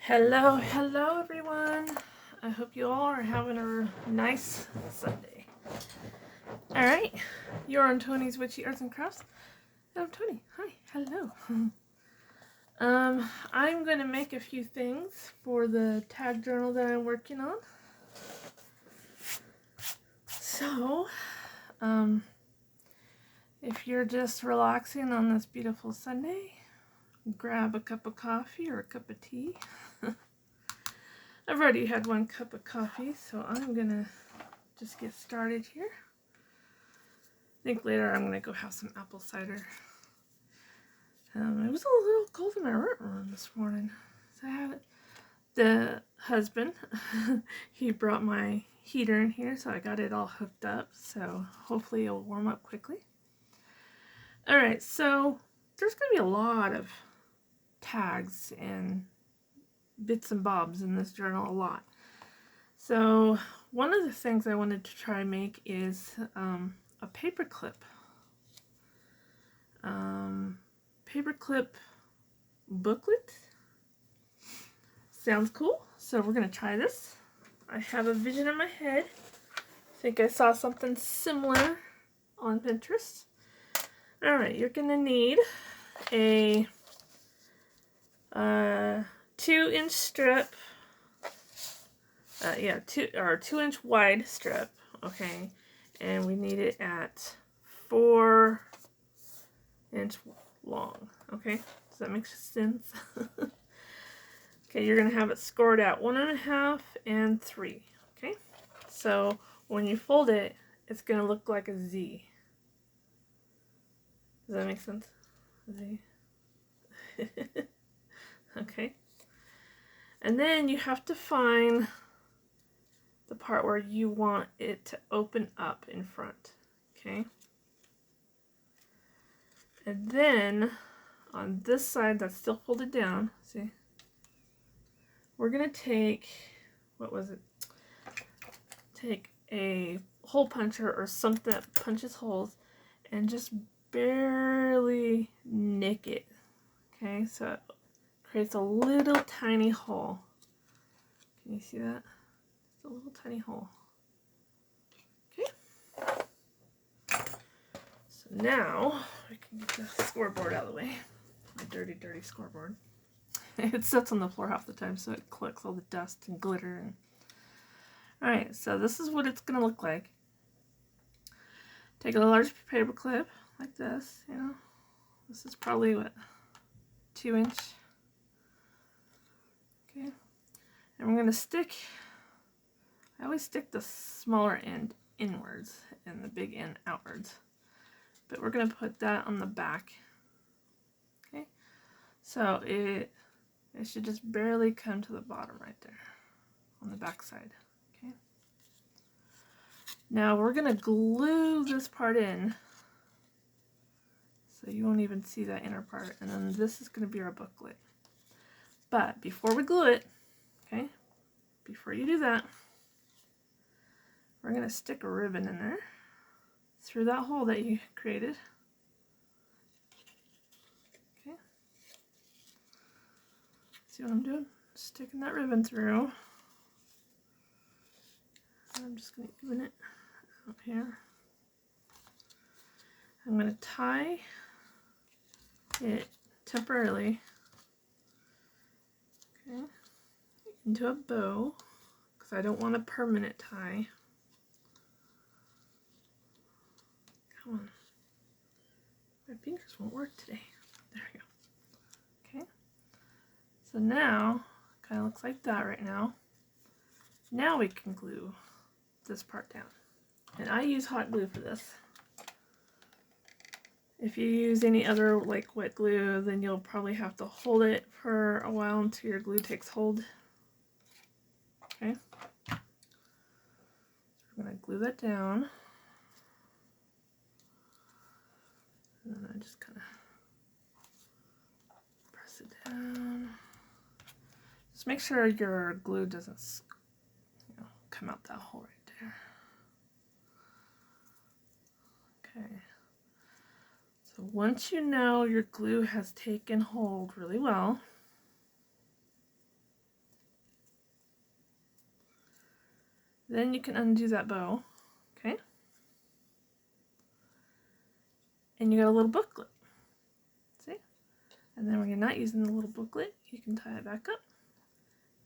Hello, hello everyone. I hope you all are having a nice Sunday. Alright, you're on Tony's Witchy Arts and Crafts. I'm Tony. Hi, hello. I'm going to make a few things for the tag journal that I'm working on. So, if you're just relaxing on this beautiful Sunday, grab a cup of coffee or a cup of tea. I've already had 1 cup of coffee, so I'm gonna just get started here. I think later I'm gonna go have some apple cider. It was a little cold in my room this morning, so I had it. The husband, he brought my heater in here, so I got it all hooked up, so hopefully it'll warm up quickly. Alright, so there's gonna be a lot of tags and bits and bobs in this journal, a lot. So one of the things I wanted to try and make is a paper clip. Paperclip booklet. Sounds cool. So we're going to try this. I have a vision in my head. I think I saw something similar on Pinterest. Alright, you're going to need a 2-inch strip. 2-inch wide strip. Okay. And we need it at 4-inch long. Okay. Does that make sense? Okay, you're going to have it scored at 1.5 and 3. Okay, so when you fold it, it's going to look like a Z. Does that make sense? Z. Okay. And then you have to find the part where you want it to open up in front. Okay. And then on this side that's still folded down, see? We're going to take, take a hole puncher or something that punches holes and just barely nick it. Okay, so it creates a little tiny hole. Can you see that? Just a little tiny hole. Okay. So now we can get the scoreboard out of the way. My dirty, dirty scoreboard. It sits on the floor half the time, so it collects all the dust and glitter. And alright, so this is what it's going to look like. Take a large paper clip like this, you know. This is probably, 2-inch. Okay. And we're going to stick, I always stick the smaller end inwards and the big end outwards. But we're going to put that on the back. Okay. So it should just barely come to the bottom right there on the back side. Okay. Now we're going to glue this part in so you won't even see that inner part. And then this is going to be our booklet. But before we glue it, okay, before you do that, we're going to stick a ribbon in there through that hole that you created. Okay. See what I'm doing? Sticking that ribbon through. And I'm just going to even it up here. I'm going to tie it temporarily, okay, into a bow because I don't want a permanent tie. Come on. My fingers won't work today. There we go. Okay. So now, kind of looks like that right now. Now we can glue this part down. And I use hot glue for this. If you use any other like wet glue, then you'll probably have to hold it for a while until your glue takes hold. Okay. So we're going to glue that down. And then I just kind of press it down. Just make sure your glue doesn't, come out that hole right there. Okay. So once you know your glue has taken hold really well, Then you can undo that bow, okay? And you got a little booklet, see? And then when you're not using the little booklet, you can tie it back up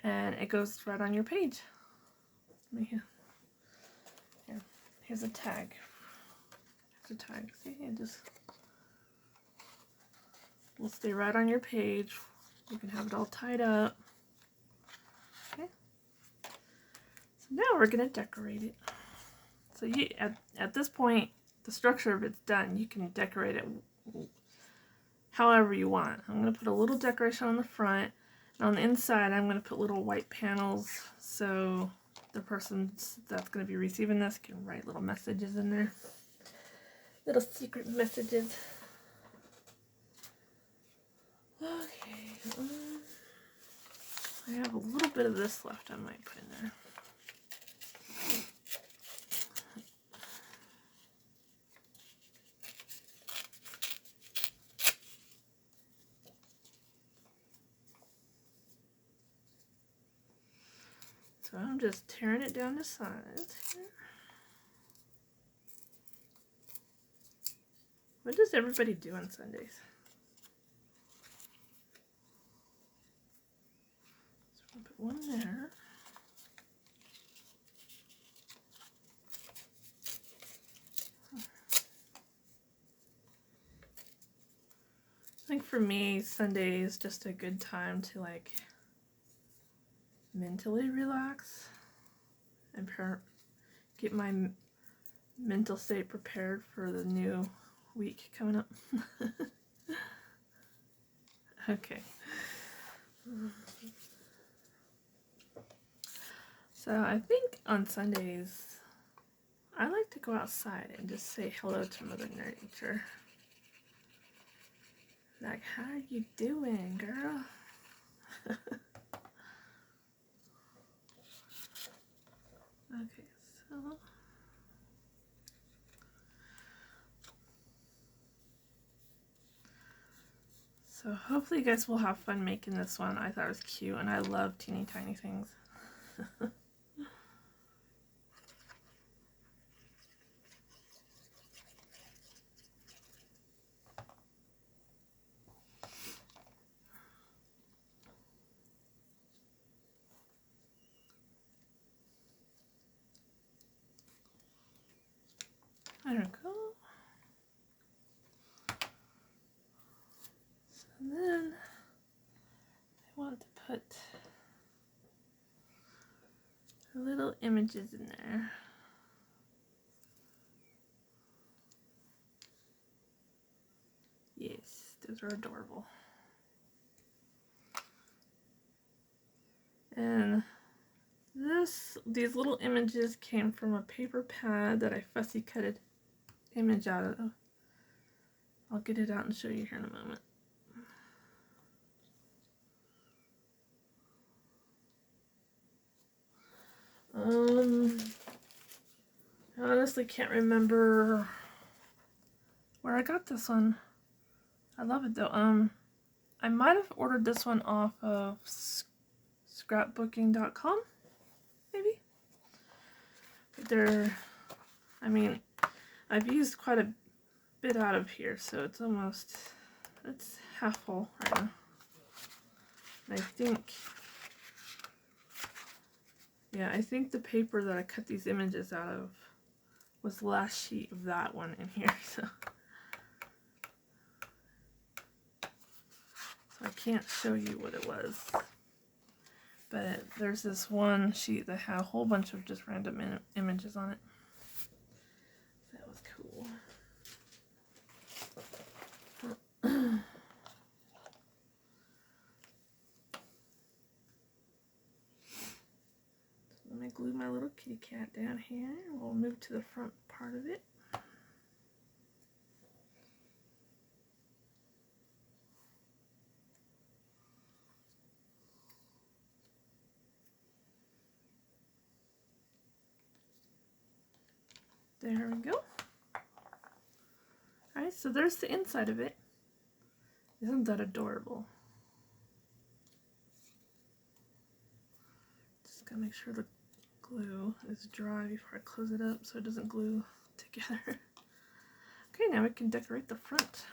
and it goes right on your page. Here's a tag. Here's a tag, see? It just will stay right on your page. You can have it all tied up. Okay. So now we're gonna decorate it. So you at this point, the structure of it's done. You can decorate it however you want. I'm gonna put a little decoration on the front, and on the inside I'm gonna put little white panels so the person that's gonna be receiving this can write little messages in there. Little secret messages. Okay. I have a little bit of this left I might put in there. So I'm just tearing it down to size here. What does everybody do on Sundays? So I'll put one there. I think for me, Sunday is just a good time to like mentally relax and get my mental state prepared for the new week coming up. Okay. So I think on Sundays, I like to go outside and just say hello to Mother Nature. Like, how are you doing, girl? Okay, so hopefully you guys will have fun making this one. I thought it was cute, and I love teeny tiny things. There we go. So then I want to put little images in there. Yes, those are adorable. And these little images came from a paper pad that I fussy cutted image out of. I'll get it out and show you here in a moment. I honestly can't remember where I got this one. I love it though. I might have ordered this one off of scrapbooking.com, maybe. But I mean, I've used quite a bit out of here, so it's half full right now. And I think the paper that I cut these images out of was the last sheet of that one in here, so I can't show you what it was. But there's this one sheet that had a whole bunch of just random images on it. That was cool. Let me glue my little kitty cat down here. We'll move to the front part of it. There we go. Alright, so there's the inside of it. Isn't that adorable? Just gotta make sure the glue is dry before I close it up so it doesn't glue together. Okay, now we can decorate the front.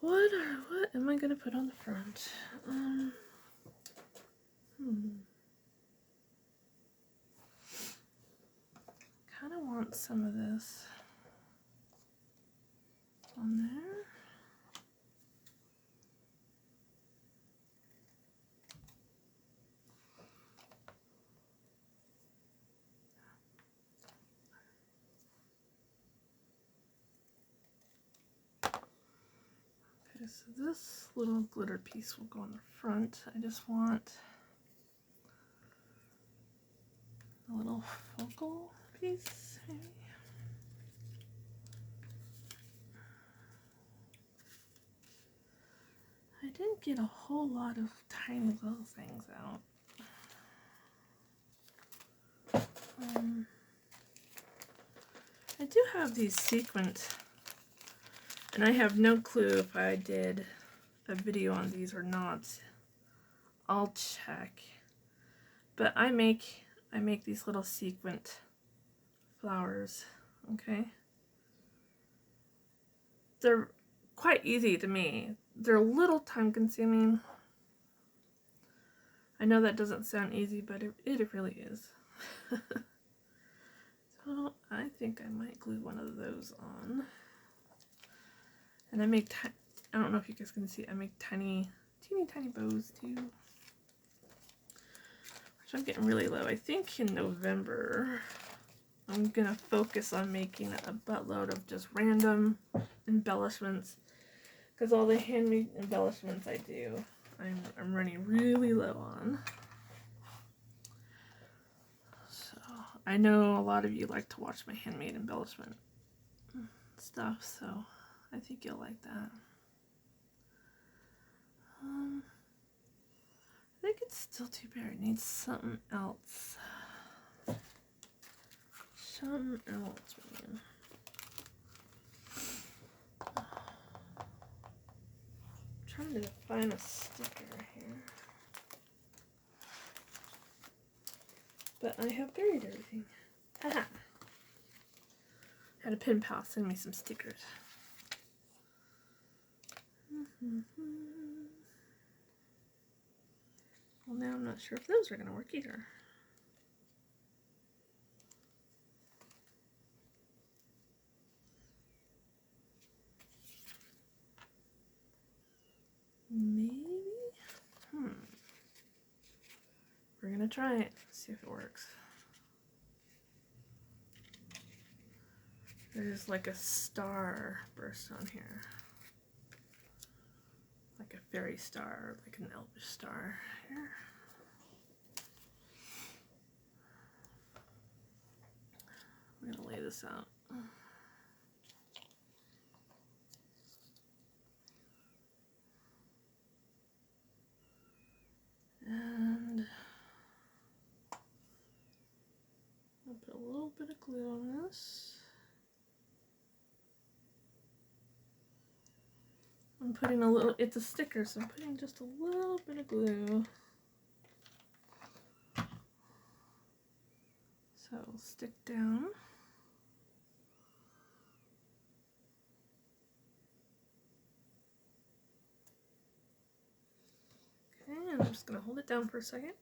What am I gonna put on the front? Kind of want some of this on there. Okay, so this little glitter piece will go on the front. I just want a little focal piece, maybe. I didn't get a whole lot of tiny little things out. I do have these sequined, and I have no clue if I did a video on these or not. I'll check. But I make these little sequined flowers, okay? They're quite easy to me. They're a little time consuming. I know that doesn't sound easy, but it really is. So I think I might glue one of those on. And I make, I don't know if you guys can see, I make teeny tiny bows too. Which I'm getting really low. I think in November, I'm gonna focus on making a buttload of just random embellishments. Because all the handmade embellishments I do, I'm running really low on. So I know a lot of you like to watch my handmade embellishment stuff, so I think you'll like that. I think it's still too bare. It needs something else. Something else, man. Trying to find a sticker here, but I have buried everything. Haha! Had a pen pal send me some stickers. Well, now I'm not sure if those are going to work either. Maybe? We're gonna try it, see if it works. There's like a star burst on here. Like a fairy star, like an elvish star here. I'm gonna lay this out. And I'll put a little bit of glue on this. I'm putting a little, it's a sticker, so I'm putting just a little bit of glue. So it'll stick down. Okay, and I'm just gonna hold it down for a second.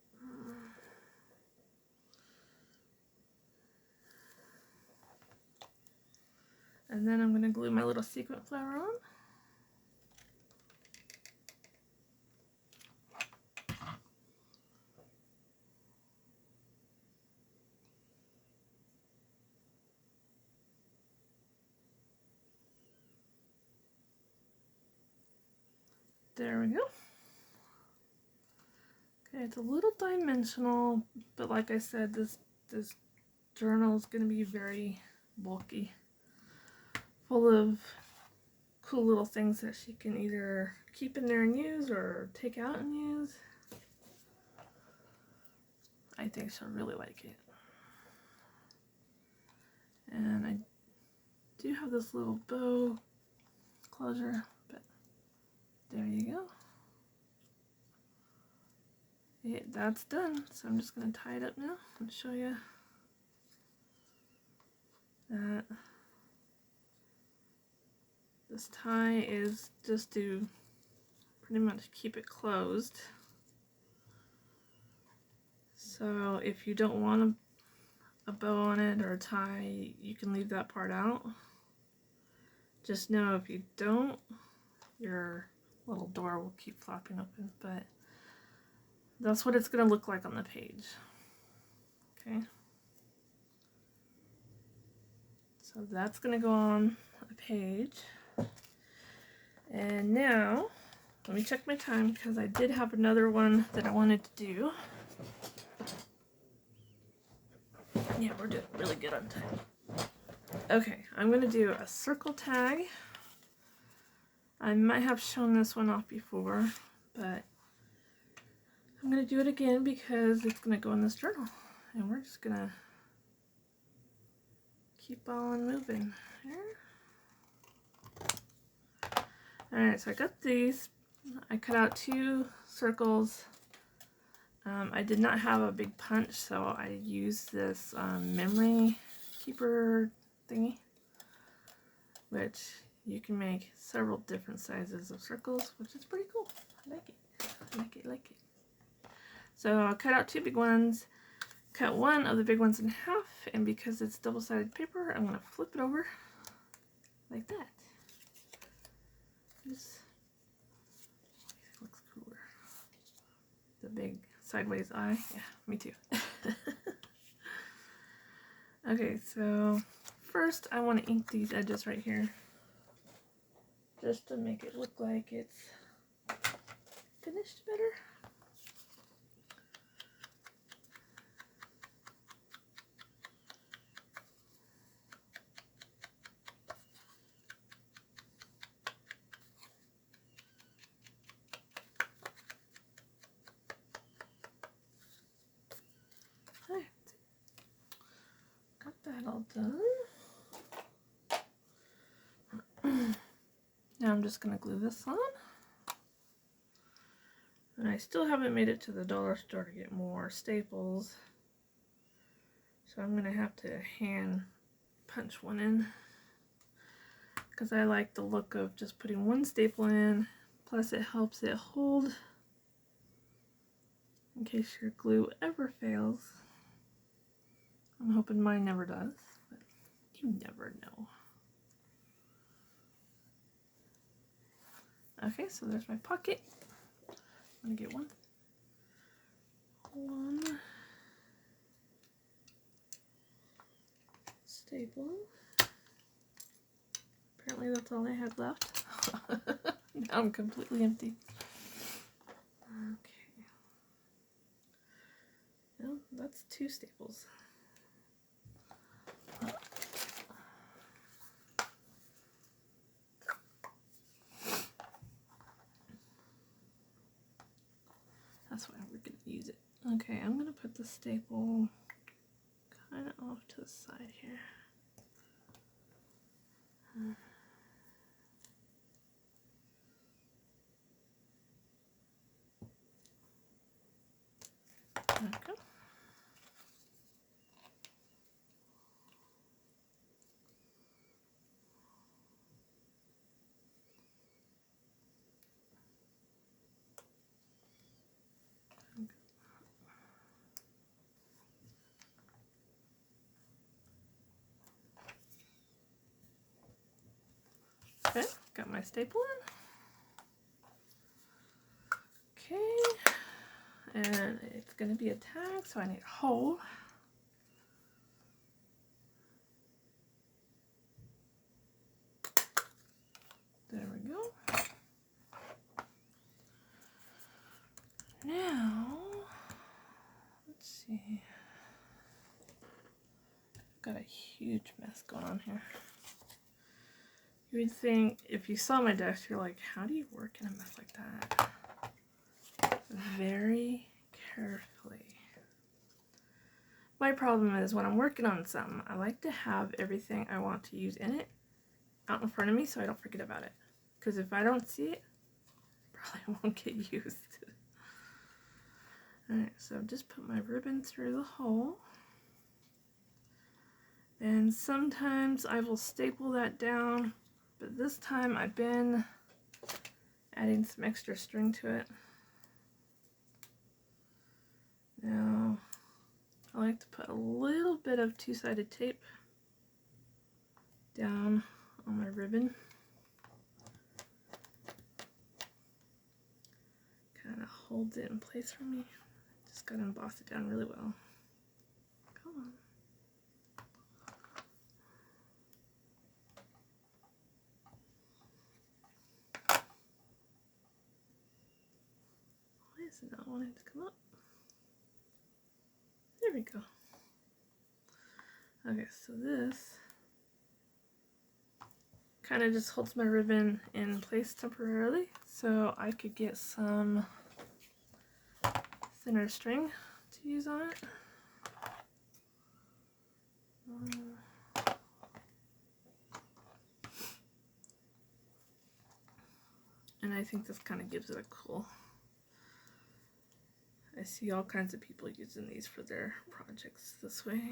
And then I'm going to glue my little sequin flower on. There we go. Okay, it's a little dimensional, but like I said, this journal is going to be very bulky, full of cool little things that she can either keep in there and use or take out and use. I think she'll really like it. And I do have this little bow closure, but there you go. That's done. So I'm just going to tie it up now and show you that this tie is just to pretty much keep it closed. So if you don't want a bow on it or a tie, you can leave that part out. Just know if you don't, your little door will keep flopping open, but that's what it's going to look like on the page. Okay. So that's going to go on a page. And now, let me check my time because I did have another one that I wanted to do. Yeah, we're doing really good on time. Okay, I'm going to do a circle tag. I might have shown this one off before, but I'm going to do it again because it's going to go in this journal. And we're just going to keep on moving here. Alright, so I got these. I cut out 2 circles. I did not have a big punch, so I used this memory keeper thingy, which you can make several different sizes of circles, which is pretty cool. I like it. I like it, like it. So I cut out 2 big ones, cut one of the big ones in half, and because it's double-sided paper, I'm going to flip it over like that. This looks cooler. The big sideways eye. Yeah, me too. Okay, so first I want to ink these edges right here, just to make it look like it's finished better. Alright, got that all done. Now I'm just going to glue this on. And I still haven't made it to the dollar store to get more staples. So I'm going to have to hand punch one in. Because I like the look of just putting one staple in. Plus it helps it hold in case your glue ever fails. I'm hoping mine never does, but you never know. Okay, so there's my pocket. I'm gonna get one staple. Apparently that's all I had left. Now I'm completely empty. Okay. Well, that's 2 staples. That's why we're going to use it. Okay, I'm going to put the staple kind of off to the side here. Okay. Okay, got my staple in. Okay, and it's going to be a tag, so I need a hole. There we go. Now, let's see. I've got a huge mess going on here. You would think, if you saw my desk, you're like, how do you work in a mess like that? Very carefully. My problem is when I'm working on something, I like to have everything I want to use in it out in front of me so I don't forget about it. Because if I don't see it, it probably won't get used. Alright, so just put my ribbon through the hole. And sometimes I will staple that down, but this time I've been adding some extra string to it. Now, I like to put a little bit of two-sided tape down on my ribbon. Kind of holds it in place for me. Just gotta emboss it down really well. Come on. Why is it not wanting to come up? There we go. Okay, so this kind of just holds my ribbon in place temporarily, so I could get some thinner string to use on it. And I think this kind of gives it a cool. I see all kinds of people using these for their projects this way.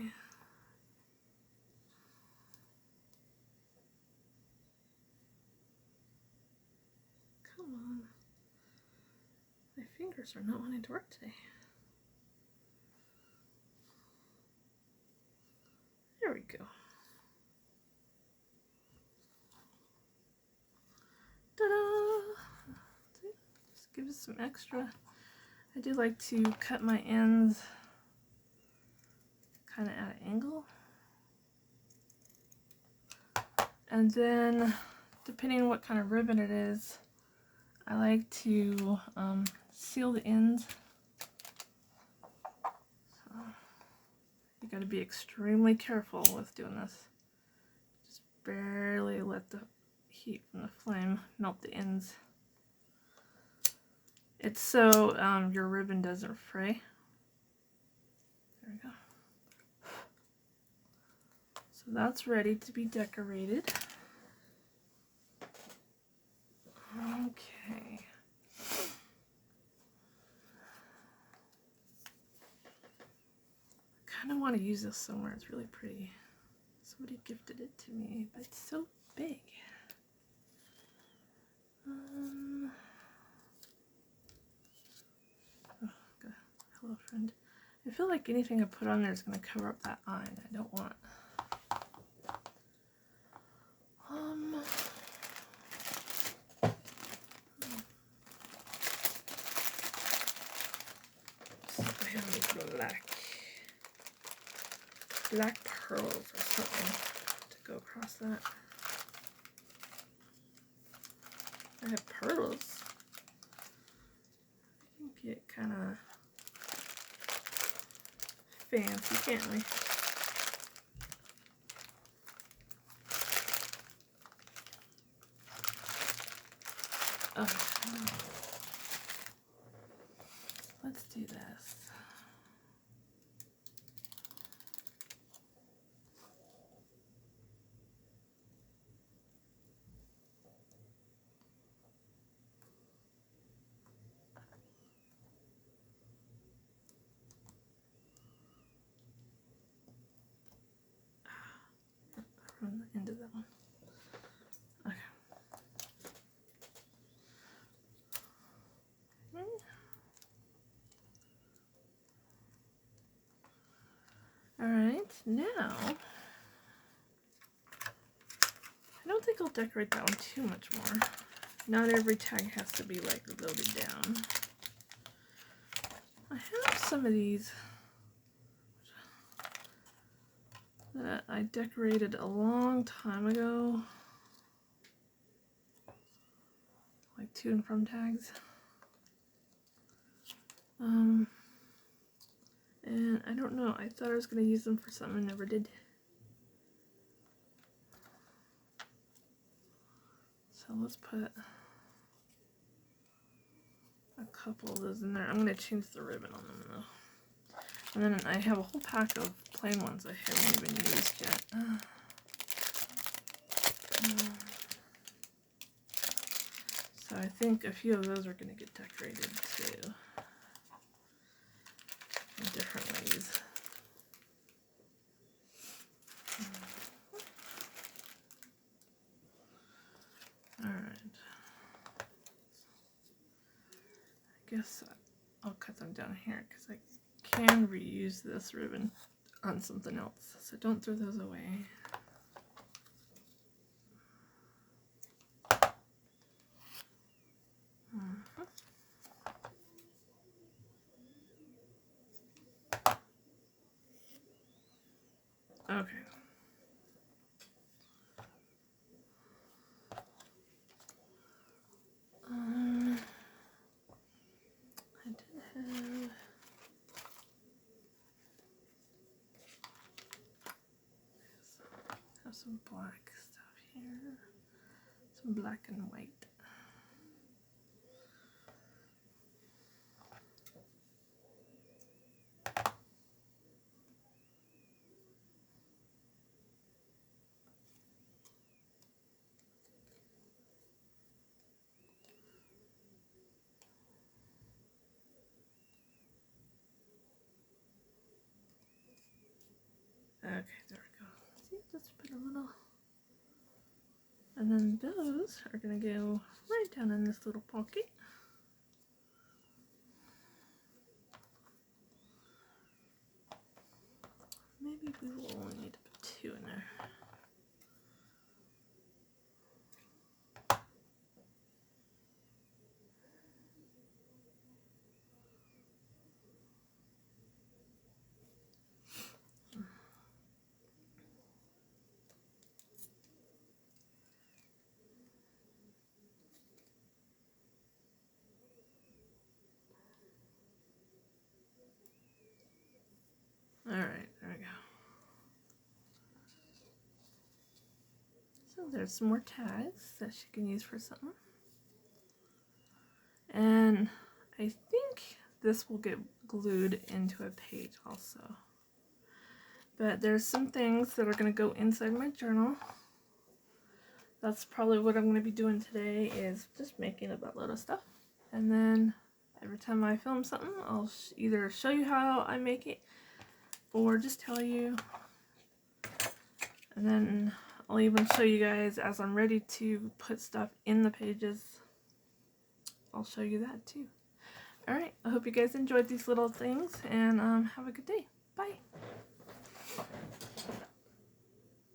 Come on. My fingers are not wanting to work today. There we go. Ta-da! Just give it some extra. I do like to cut my ends kind of at an angle. And then, depending on what kind of ribbon it is, I like to seal the ends. So, you gotta be extremely careful with doing this. Just barely let the heat from the flame melt the ends. It's so your ribbon doesn't fray. There we go. So that's ready to be decorated. Okay. I kind of want to use this somewhere. It's really pretty. Somebody gifted it to me, but it's so big. Hello, friend. I feel like anything I put on there is going to cover up that eye, and I don't want. So I have these black pearls or something to go across that. I have pearls. We can get kind of fancy, can't we? Let's do this. From the end of that one. Okay. Alright, now I don't think I'll decorate that one too much more. Not every tag has to be like loaded down. I have some of these that I decorated a long time ago. Like to and from tags. And I don't know, I thought I was going to use them for something, I never did. So let's put a couple of those in there. I'm going to change the ribbon on them though. And then I have a whole pack of plain ones I haven't even used yet. So I think a few of those are going to get decorated too. guess I'll cut them down here because I can reuse this ribbon on something else, so don't throw those away. Okay. I did have some black stuff here, some black and white. Okay, there we go. See, just put a little, and then those are gonna go right down in this little pocket. Maybe we will only need to put 2 in there. Alright, there we go. So there's some more tags that she can use for something. And I think this will get glued into a page also. But there's some things that are going to go inside my journal. That's probably what I'm going to be doing today, is just making a buttload of stuff. And then every time I film something, I'll either show you how I make it or just tell you. And then I'll even show you guys as I'm ready to put stuff in the pages. I'll show you that too. Alright, I hope you guys enjoyed these little things, and have a good day. Bye!